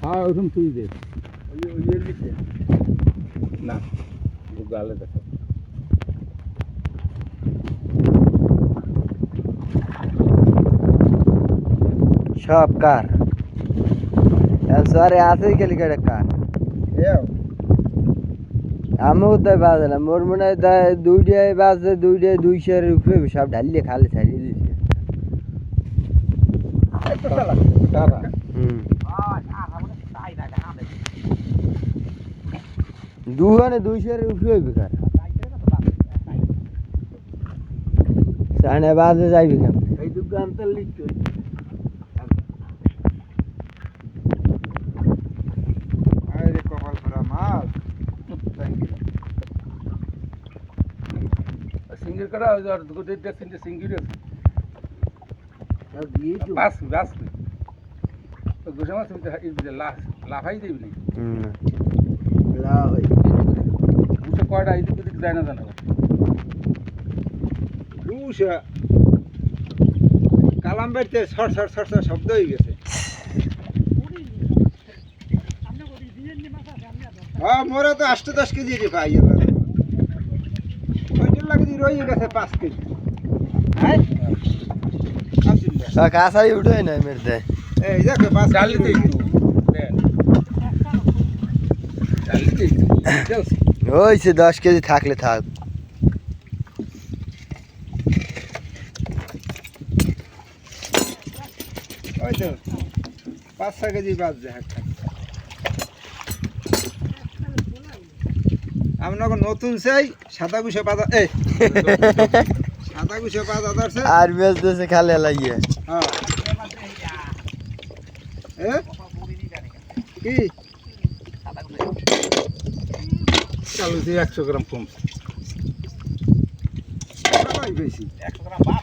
হ্যাঁ ওরকম তুই দে ওই দিকে না ও গালে দেখো সব কার সরে আছে গেলি কেটে কার আমিও তাই বাজলাম মোর মনে হয় তাই দুইটায় বাজে দুইটায় 200-এর উপরে সব ঢালিয়ে খালি ছাড়িয়ে দিয়েছে দুহানে 200-এর উপরে বেকার সাড়ে বাজে যাইবি কেন এই দুটো আনতে লিখতে আরে কপাল ভরা মাছ সিঙ্গেল করা আর দুটো তিনটে সিঙ্গেল আছে বাস বাস তো গোসা মাছ তুমি লাফাই দিবি না দুশো কয়টা এই দিকে যায় না জানো দুশো কালাম বাড়িতে ছড় ছড় ছড় ছড় শব্দ হয়ে গেছে হ্যাঁ মোরা তো 8-10 কেজি পাই এবার ওইটার লাগে রয়ে গেছে 5 কেজি হ্যাঁ কাঁসাই উঠে না মেরতে এই দেখো 5 ডালিতে হয়েছে 10 কেজি থাকলে থাক ওই তো 5-6 কেজি বাজছে একটা আমরা নতুন চাই সাদা গুছে পাতা এই সাদা গুছে পাতা ধরছে আর বেশ দেশে খালে লাগিয়ে হ্যাঁ এ কি চালু 100 গ্রাম কম বেশি 100 গ্রাম বাস